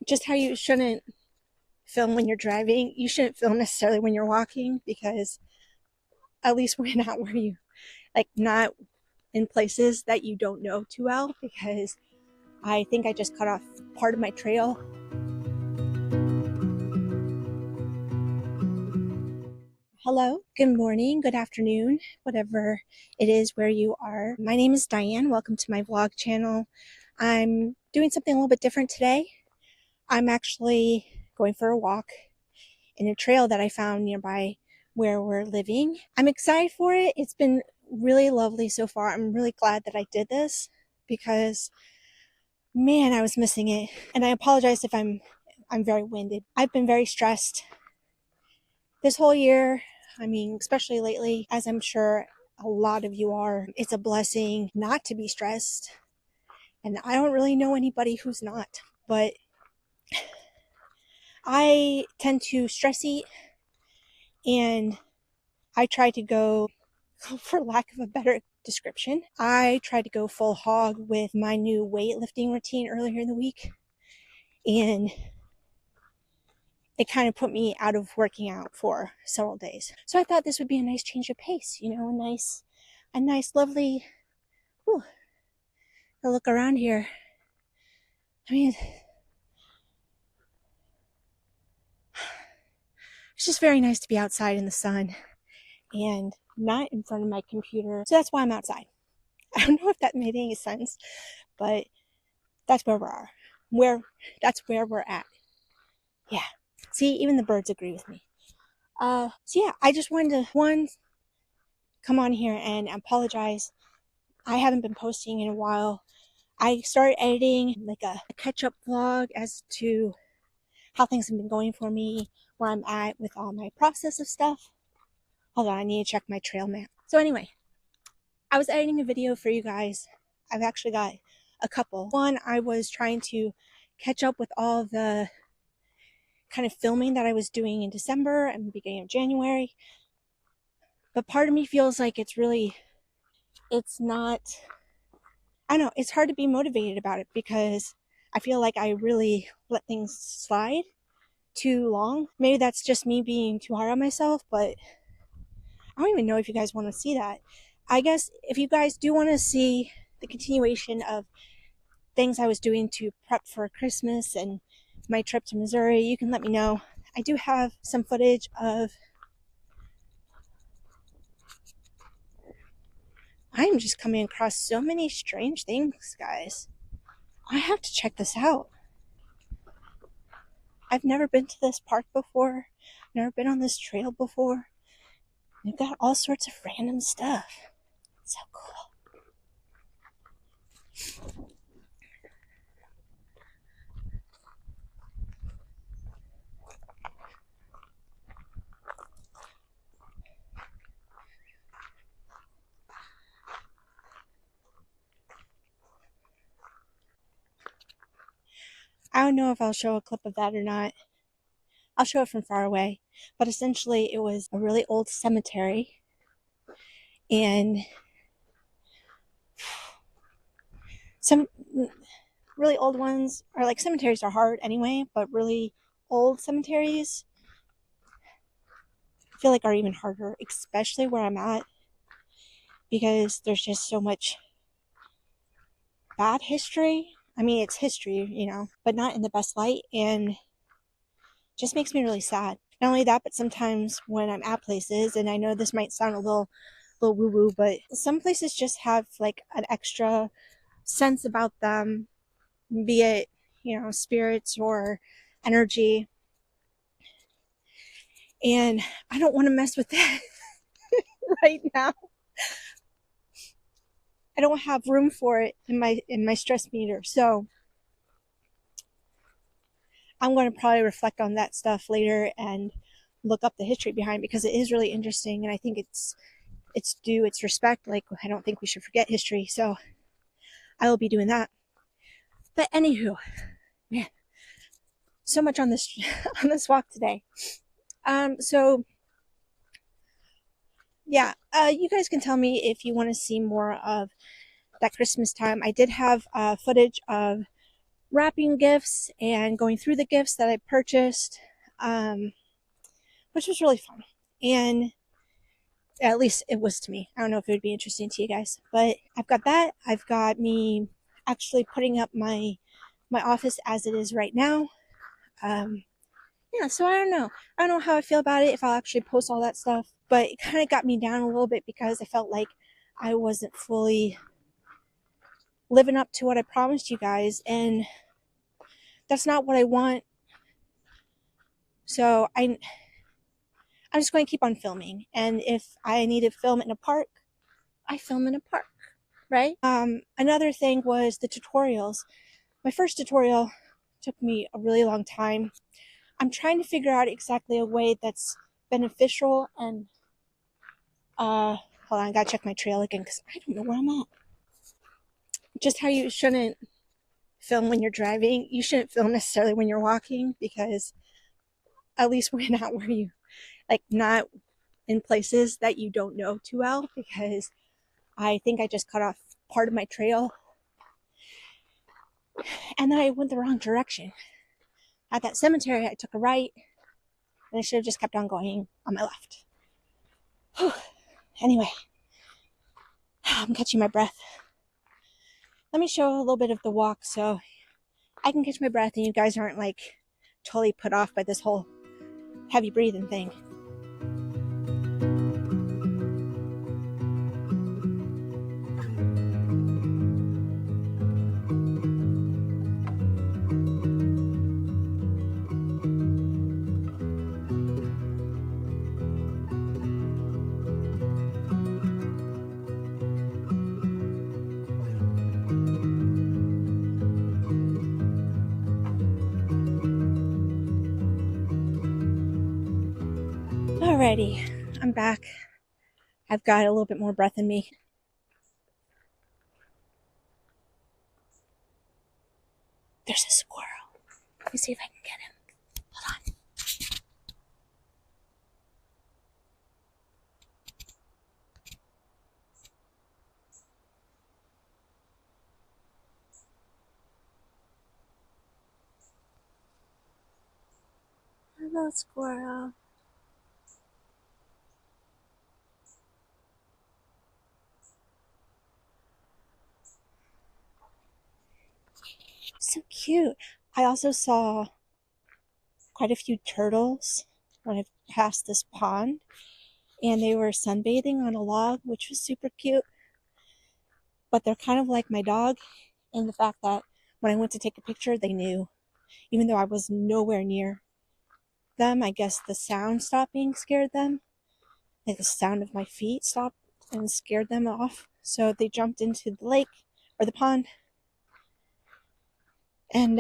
just how you shouldn't film when you're driving, you shouldn't film necessarily when you're walking, because at least we're not where you not in places that you don't know too well, because I think I just cut off part of my trail. Hello, good morning, good afternoon, whatever it is where you are. My name is Diane. Welcome to my vlog channel. I'm doing something a little bit different today. I'm actually going for a walk in a trail that I found nearby where we're living. I'm excited for it. It's been really lovely so far. I'm really glad that I did this because, man, I was missing it. And I apologize if I'm very winded. I've been very stressed this whole year. I mean, especially lately, as I'm sure a lot of you are. It's a blessing not to be stressed. And I don't really know anybody who's not, but I tend to stress eat, and I try to go, for lack of a better description, I tried to go full hog with my new weightlifting routine earlier in the week, and it kind of put me out of working out for several days. So I thought this would be a nice change of pace, a nice, lovely, whew, a look around here. I mean, it's just very nice to be outside in the sun and not in front of my computer. So that's why I'm outside. I don't know if that made any sense, but that's where we are. That's where we're at. Yeah. See, even the birds agree with me. So yeah, I just wanted to come on here and apologize. I haven't been posting in a while. I started editing like a catch-up vlog as to how things have been going for me, where I'm at with all my process of stuff. Hold on, I need to check my trail map. So anyway, I was editing a video for you guys. I've actually got a couple. One, I was trying to catch up with all the kind of filming that I was doing in December and the beginning of January. But part of me feels like it's not, I don't know, it's hard to be motivated about it because I feel like I really let things slide too long. Maybe that's just me being too hard on myself, but I don't even know if you guys want to see that. I guess if you guys do want to see the continuation of things I was doing to prep for Christmas and my trip to Missouri, you can let me know. I do have some footage of, I am just coming across so many strange things, guys. I have to check this out. I've never been to this park before, never been on this trail before. They've got all sorts of random stuff. So cool. I don't know if I'll show a clip of that or not. I'll show it from far away. But essentially, it was a really old cemetery. And some really old ones are like, cemeteries are hard anyway, but really old cemeteries I feel like are even harder, especially where I'm at, because there's just so much bad history. I mean, it's history, but not in the best light, and just makes me really sad. Not only that, but sometimes when I'm at places, and I know this might sound a little woo woo, but some places just have like an extra sense about them, be it, spirits or energy. And I don't want to mess with that right now. I don't have room for it in my stress meter. So I'm going to probably reflect on that stuff later and look up the history behind it, because it is really interesting, and I think it's due its respect. Like, I don't think we should forget history, so I will be doing that. But anywho, man, so much on this on this walk today. So yeah, you guys can tell me if you want to see more of that Christmas time. I did have footage of wrapping gifts and going through the gifts that I purchased, which was really fun. And at least it was to me. I don't know if it would be interesting to you guys, but I've got that. I've got me actually putting up my office as it is right now. Yeah, so I don't know. I don't know how I feel about it, if I'll actually post all that stuff, but it kind of got me down a little bit because I felt like I wasn't fully living up to what I promised you guys, and that's not what I want. So I'm just going to keep on filming, and if I need to film in a park, I film in a park, right? Another thing was the tutorials. My first tutorial took me a really long time. I'm trying to figure out exactly a way that's beneficial and hold on, I gotta check my trail again because I don't know where I'm at. Just how you shouldn't film when you're driving, you shouldn't film necessarily when you're walking, because at least we're not where you not in places that you don't know too well, because I think I just cut off part of my trail and then I went the wrong direction. At that cemetery, I took a right and I should have just kept on going on my left. Whew. Anyway, I'm catching my breath. Let me show a little bit of the walk so I can catch my breath and you guys aren't like totally put off by this whole heavy breathing thing. Alrighty, I'm back. I've got a little bit more breath in me. There's a squirrel. Let me see if I can get him. Hold on. Hello, squirrel. So cute. I also saw quite a few turtles when I passed this pond, and they were sunbathing on a log, which was super cute. But they're kind of like my dog in the fact that when I went to take a picture, they knew. Even though I was nowhere near them, I guess the sound stopping scared them. Like the sound of my feet stopped and scared them off. So they jumped into the lake or the pond. And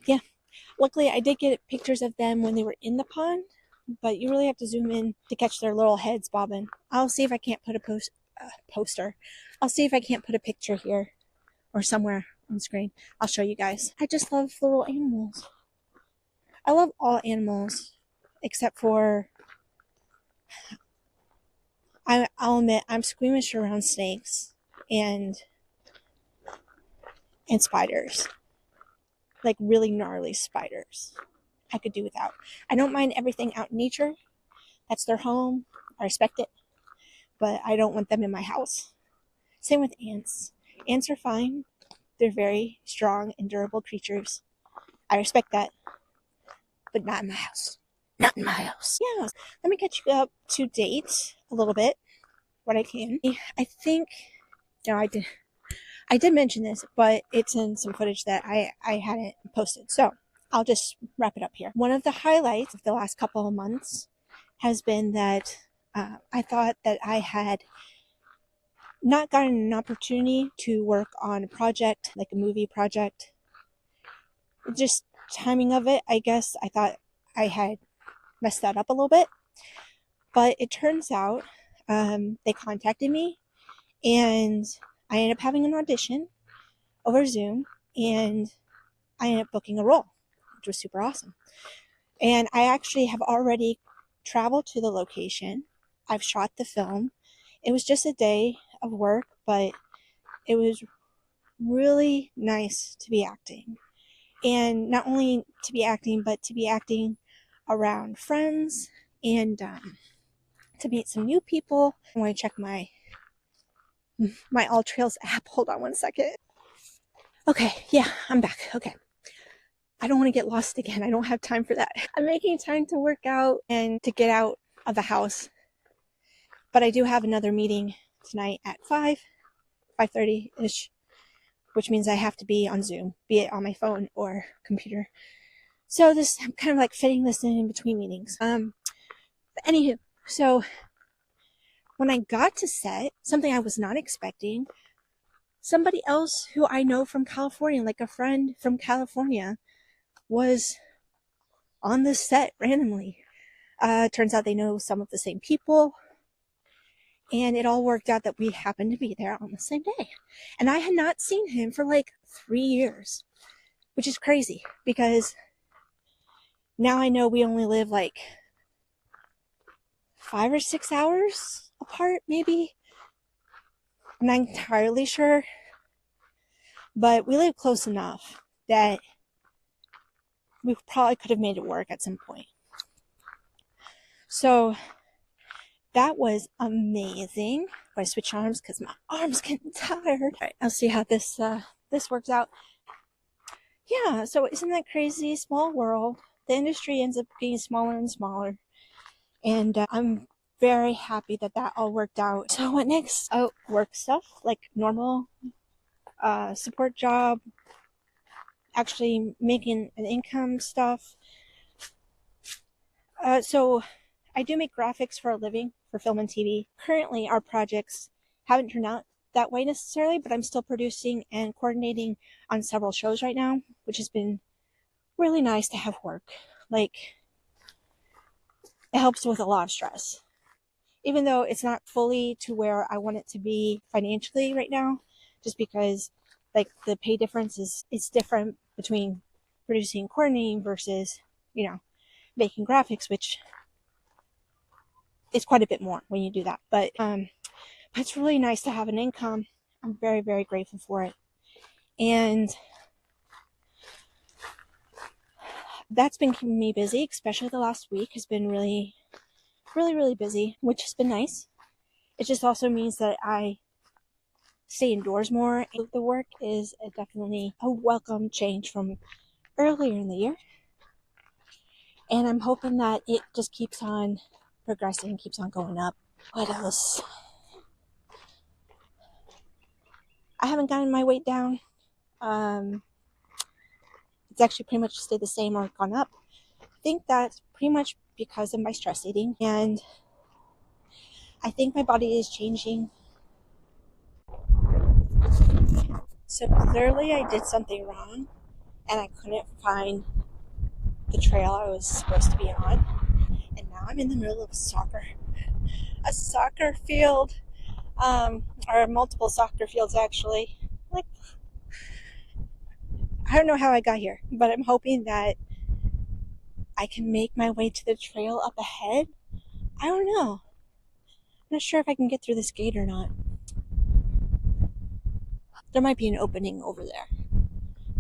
yeah, luckily I did get pictures of them when they were in the pond, but you really have to zoom in to catch their little heads bobbing. I'll see if I can't put a poster. I'll see if I can't put a picture here or somewhere on screen. I'll show you guys. I just love little animals. I love all animals except for, I'll admit, I'm squeamish around snakes and spiders. Like really gnarly spiders. I could do without. I don't mind everything out in nature. That's their home. I respect it. But I don't want them in my house. Same with ants. Ants are fine. They're very strong and durable creatures. I respect that. But not in my house. Not in my house. Yeah. Let me catch you up to date a little bit. What I can. I think, no, I did mention this, but it's in some footage that I hadn't posted. So I'll just wrap it up here. One of the highlights of the last couple of months has been that I thought that I had not gotten an opportunity to work on a project, like a movie project. Just timing of it, I guess I thought I had messed that up a little bit. But it turns out they contacted me and I ended up having an audition over Zoom and I ended up booking a role, which was super awesome. And I actually have already traveled to the location. I've shot the film. It was just a day of work, but it was really nice to be acting. And not only to be acting, but to be acting around friends and to meet some new people. I want to check my Alltrails app. Hold on one second. Okay, yeah, I'm back. Okay. I don't want to get lost again. I don't have time for that. I'm making time to work out and to get out of the house. But I do have another meeting tonight at 5:30-ish, which means I have to be on Zoom, be it on my phone or computer. So this, I'm kind of like fitting this in between meetings. But anywho, so when I got to set, something I was not expecting, somebody else who I know from California, like a friend from California, was on this set randomly. Turns out they know some of the same people, and it all worked out that we happened to be there on the same day. And I had not seen him for like 3 years, which is crazy because now I know we only live like 5 or 6 hours apart, maybe. I'm not entirely sure, but we live close enough that we probably could have made it work at some point. So that was amazing. I switch arms because my arm's getting tired. All right, I'll see how this works out. Yeah, so isn't that crazy? Small world. The industry ends up getting smaller and smaller, and I'm very happy that all worked out. So what next? Oh, work stuff like normal support job, actually making an income stuff. So I do make graphics for a living for film and TV. Currently, our projects haven't turned out that way necessarily, but I'm still producing and coordinating on several shows right now, which has been really nice to have work. Like, it helps with a lot of stress. Even though it's not fully to where I want it to be financially right now, just because like the pay difference is different between producing and coordinating versus, making graphics, which is quite a bit more when you do that. But it's really nice to have an income. I'm very, very grateful for it. And that's been keeping me busy, especially the last week has been really, really, really busy, which has been nice. It just also means that I stay indoors more. The work is definitely a welcome change from earlier in the year. And I'm hoping that it just keeps on progressing, keeps on going up. What else? I haven't gotten my weight down. It's actually pretty much stayed the same or gone up. I think that's pretty much because of my stress eating. And I think my body is changing. So clearly I did something wrong and I couldn't find the trail I was supposed to be on. And now I'm in the middle of a soccer field, or multiple soccer fields actually. Like, I don't know how I got here, but I'm hoping that I can make my way to the trail up ahead. I don't know. I'm not sure if I can get through this gate or not. There might be an opening over there.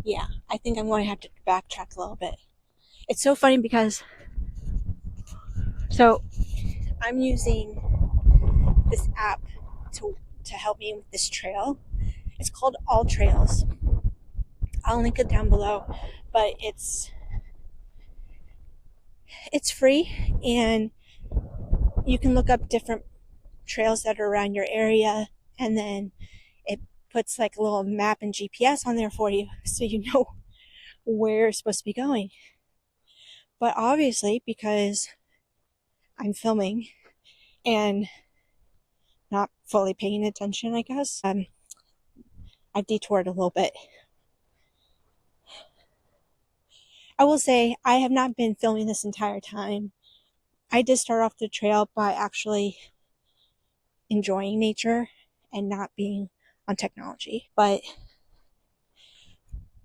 Yeah, I think I'm going to have to backtrack a little bit. It's so funny because I'm using this app to help me with this trail. It's called Alltrails. I'll link it down below, but it's free and you can look up different trails that are around your area, and then it puts like a little map and GPS on there for you so you know where you're supposed to be going. But obviously, because I'm filming and not fully paying attention, I guess, I've detoured a little bit. I will say I have not been filming this entire time. I did start off the trail by actually enjoying nature and not being on technology. But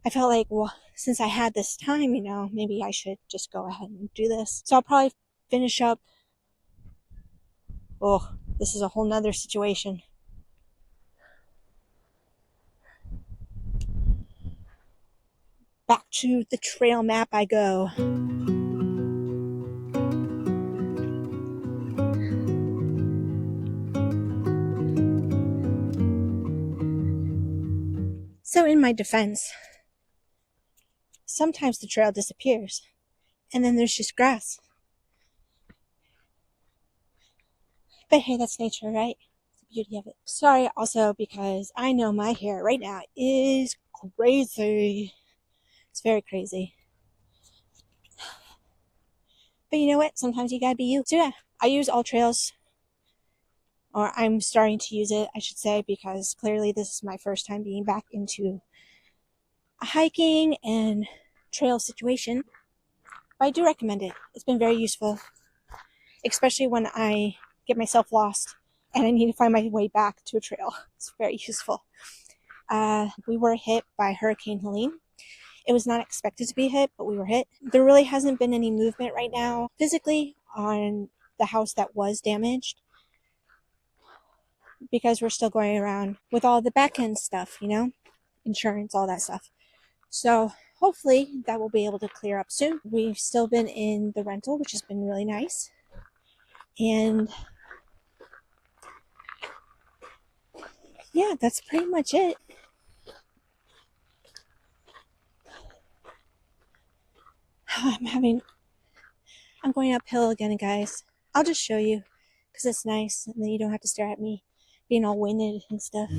I felt like, well, since I had this time, maybe I should just go ahead and do this. So I'll probably finish up. Oh, this is a whole nother situation. to the trail map I go. So in my defense, sometimes the trail disappears and then there's just grass. But hey, that's nature, right? It's the beauty of it. Sorry also because I know my hair right now is crazy. It's very crazy. But you know what? Sometimes you gotta be you. So yeah, I use Alltrails, or I'm starting to use it, I should say, because clearly this is my first time being back into a hiking and trail situation. But I do recommend it. It's been very useful, especially when I get myself lost and I need to find my way back to a trail. It's very useful. We were hit by Hurricane Helene. It was not expected to be hit, but we were hit. There really hasn't been any movement right now physically on the house that was damaged, because we're still going around with all the back end stuff, insurance, all that stuff. So hopefully that will be able to clear up soon. We've still been in the rental, which has been really nice. And yeah, that's pretty much it. I'm going uphill again, guys. I'll just show you because it's nice and then you don't have to stare at me being all winded and stuff.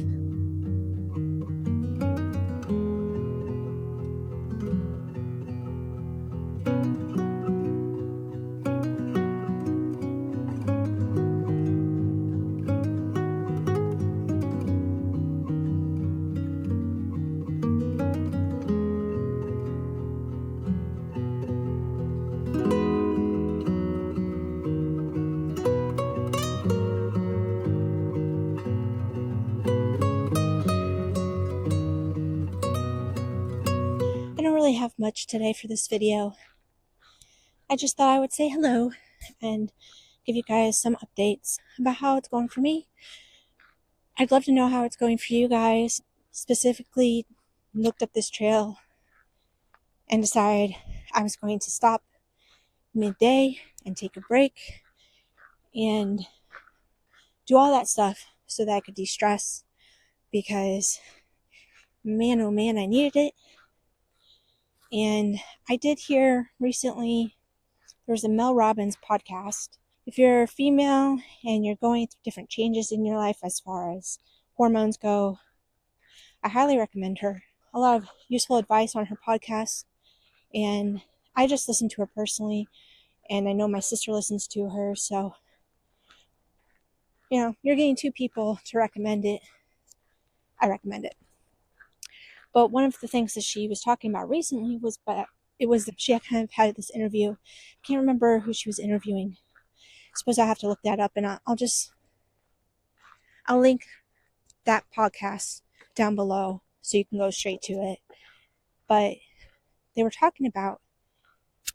I don't really have much today for this video. I just thought I would say hello and give you guys some updates about how it's going for me. I'd love to know how it's going for you guys. Specifically, looked up this trail and decided I was going to stop midday and take a break and do all that stuff so that I could de-stress, because man, oh man, I needed it. And I did hear recently there was a Mel Robbins podcast. If you're a female and you're going through different changes in your life as far as hormones go, I highly recommend her. A lot of useful advice on her podcast, and I just listen to her personally, and I know my sister listens to her, so you're getting two people to recommend it. I recommend it. But one of the things that she was talking about recently was, she kind of had this interview. I can't remember who she was interviewing. I suppose I have to look that up, and I'll link that podcast down below so you can go straight to it. But they were talking about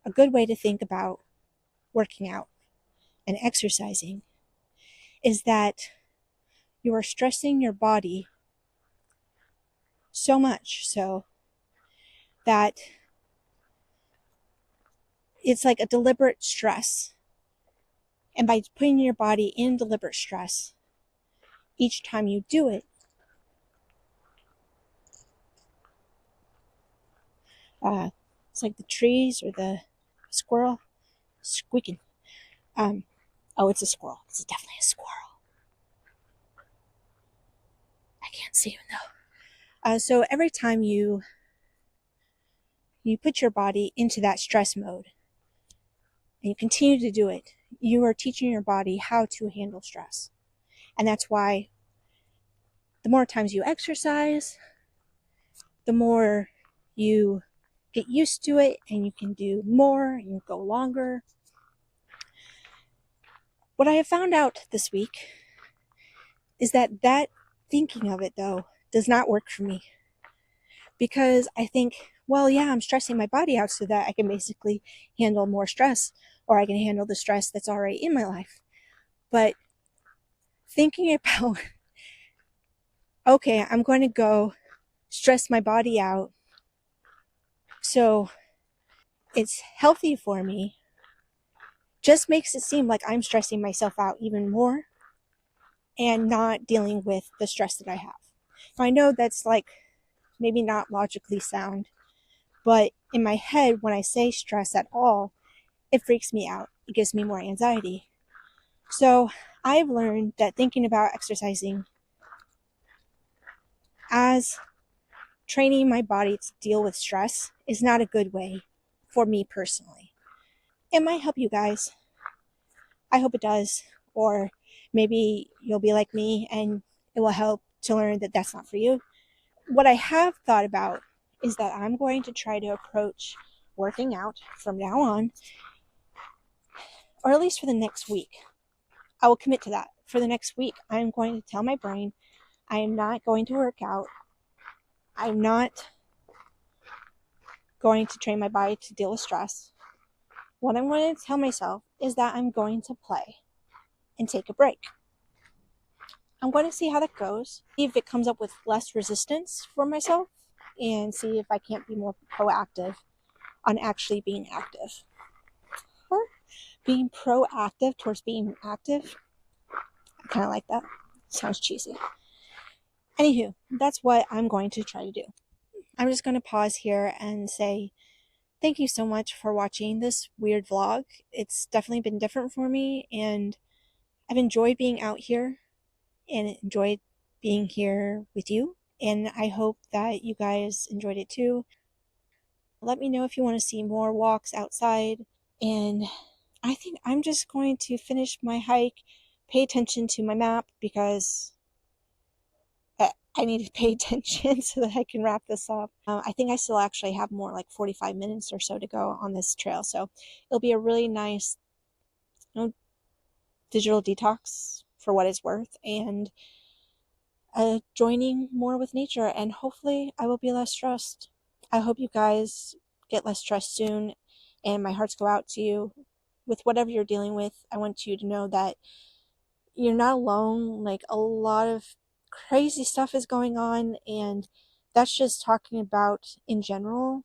a good way to think about working out and exercising is that you are stressing your body so much so that it's like a deliberate stress. And by putting your body in deliberate stress, each time you do it, it's like the trees or the squirrel squeaking. Oh, it's a squirrel. It's definitely a squirrel. I can't see him though. So every time you put your body into that stress mode and you continue to do it, you are teaching your body how to handle stress. And that's why the more times you exercise, the more you get used to it and you can do more and go longer. What I have found out this week is that thinking of it, though, does not work for me. Because I think, well, yeah, I'm stressing my body out so that I can basically handle more stress, or I can handle the stress that's already in my life. But thinking about, okay, I'm going to go stress my body out So it's healthy for me, just makes it seem like I'm stressing myself out even more and not dealing with the stress that I have. I know that's like maybe not logically sound, but in my head, when I say stress at all, it freaks me out. It gives me more anxiety. So I've learned that thinking about exercising as training my body to deal with stress is not a good way for me personally. It might help you guys. I hope it does. Or maybe you'll be like me and it will help to learn that that's not for you. What I have thought about is that I'm going to try to approach working out from now on, or at least for the next week. I will commit to that. For the next week, I'm going to tell my brain I am not going to work out. I'm not going to train my body to deal with stress. What I'm going to tell myself is that I'm going to play and take a break. I'm going to see how that goes, see if it comes up with less resistance for myself, and see if I can't be more proactive on actually being active. Or being proactive towards being active. I kind of like that. Sounds cheesy. Anywho, that's what I'm going to try to do. I'm just going to pause here and say thank you so much for watching this weird vlog. It's definitely been different for me, and I've enjoyed being out here and enjoyed being here with you. And I hope that you guys enjoyed it too. Let me know if you want to see more walks outside. And I think I'm just going to finish my hike, pay attention to my map because I need to pay attention so that I can wrap this up. I think I still actually have more like 45 minutes or so to go on this trail. So it'll be a really nice, digital detox for what it's worth, and joining more with nature, and hopefully I will be less stressed. I hope you guys get less stressed soon, and my hearts go out to you with whatever you're dealing with. I want you to know that you're not alone. Like, a lot of crazy stuff is going on, and that's just talking about in general.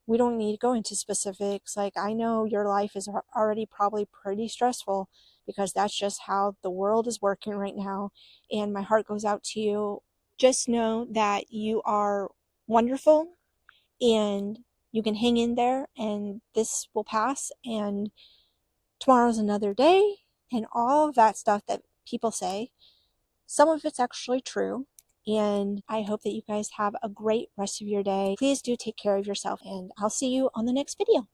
We don't need to go into specifics. Like, I know your life is already probably pretty stressful because that's just how the world is working right now, and my heart goes out to you. Just know that you are wonderful, and you can hang in there, and this will pass, and tomorrow's another day, and all of that stuff that people say. Some of it's actually true, and I hope that you guys have a great rest of your day. Please do take care of yourself, and I'll see you on the next video.